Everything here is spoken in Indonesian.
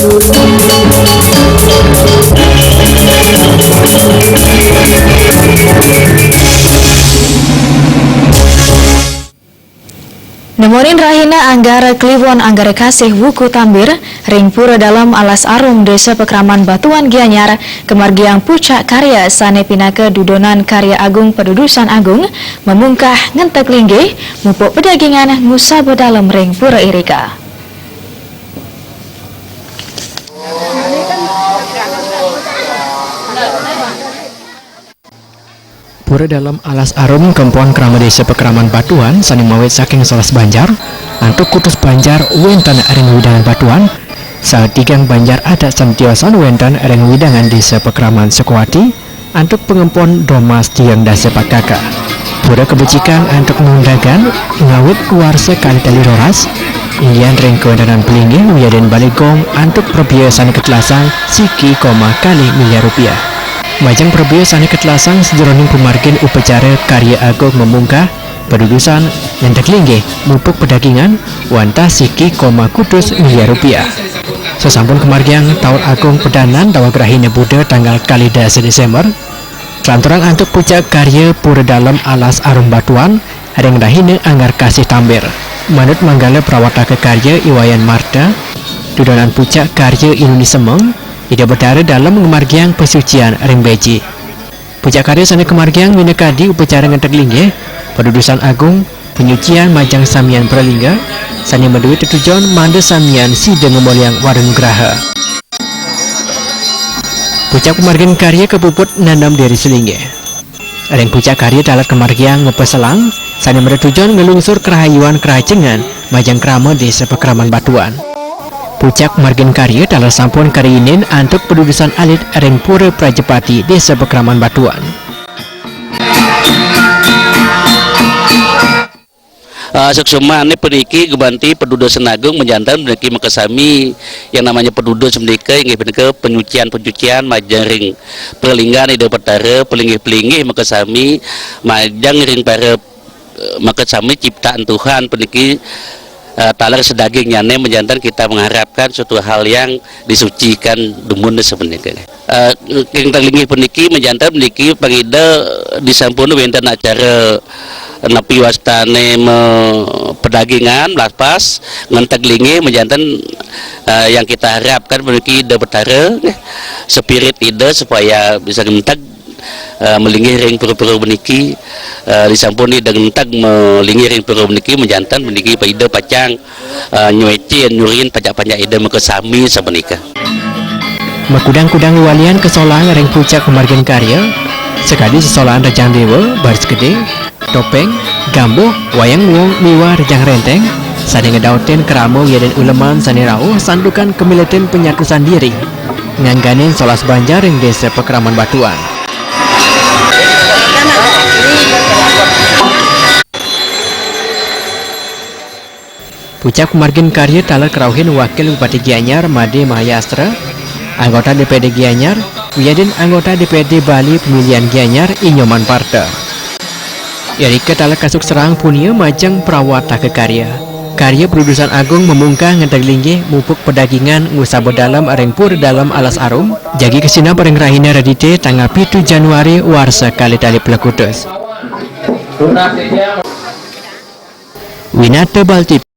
Nemorin rahina anggara kliwon anggara kasih wuku tambir ring pura dalam alas arum desa Pekraman Batuan Gianyar kemargiang pucak karya sane pinaka dudonan karya agung pedudusan agung memungkah ngentek linggih mupuk pedagingan ngusaba dalam ring pura irika. Pura dalam alas arum Kempuan Krama Desa Pekraman Batuan sani mawit saking Solas Banjar antuk kutus Banjar wenten ring widangan Batuan saat tigang Banjar ada samtiosan wenten ring widangan Desa Pekraman Sekuati antuk pengempon domas tiang dasa pakaka. Pura kebecikan antuk mengundagan ngawit warsa kali tali roras Indian ring kewendanan pelinggi wiyaden baligong antuk perbiasan ketelasan siki kali miliar rupiah. Majang perbiasan ketelasan sejeroning pemargin upacara karya agung memungkah pedudusan ngendek linggih mupuk pedagingan wanta siki kutus miliar rupiah. Sesampun kemargian tahun agung pedanan dawagrahina Buddha tanggal kali 10 Desember kelanturan antuk pucak karya pura dalam alas arum Batuan ring rahina anggar kasih tambir manut manggala perawataka karya Iwayan Marta dudonan pucak karya Indonesia Semeng ida bertara dalam mengemargiang pesucian ring beji. Pucak karya sana kemargiang minakadi upacara ngentek linggih pedudusan agung penyucian majang samian pralingga sani medui tetujon manda samian sida ngemolyang warung graha. Pucak pemargian karya kepuput nanam dari selinggih. Ring pucak karya dalat kemargiang ngepeselang sani medetujon ngelungsur kerahayuan kerajengan majang krama Desa Pekraman Batuan. Pucak margin karya dalam sampun karinin antuk pedudusan alit ring pura Prajepati Desa Pekraman Batuan. Seksema ini peniki gebanti pedudusan agung menjantan peniki makasami yang namanya pedudus menika yang peniki pencucian majang ring perlinggan ide petara pelingih makasami majang ring para makasami ciptaan Tuhan peniki talar sedagingnya menjantan kita mengharapkan suatu hal yang disucikan dumun sebenarnya. Yang terlinggih peniki menjantan peniki pangida disampun wenten acara napi wastane pedagingan lapas ngentek linggih menjantan yang kita harapkan peniki ide betara spirit ide supaya bisa ngentek melinggih ring pura-pura beniki disampuni dengan tag melinggih ring pura beniki menjantan beniki paida pacang nyueci nyurin pajak-pajak ida makasami sabenika. Makudang-kudang walian kesolang ring pucak kemargian karya sekali sesolaan rejang dewa baris gede topeng gambuh wayang wong miwa rejang renteng sani ngedautin keramo yaden uleman sani rauh sandukan kemiliten penyatusan diri ngangganin Solas Banjar ring Desa Pekraman Batuan. Pucak pemargin karya talar kerauhin Wakil Bupati Gianyar Made Mahayastra, anggota DPD Gianyar, wiyaden anggota DPD Bali Pemilihan Gianyar Inyoman Parta. Yarika talar kasuk serang punia majang perawata ke karya. Karya pedudusan agung memungkah ngentek linggih mupuk pedagingan ngusaba dalam ring pur dalam alas arum jagi kesina ring rahina radite tanggal 7 Januari warsa kali tali pelekutus. Winata Baltip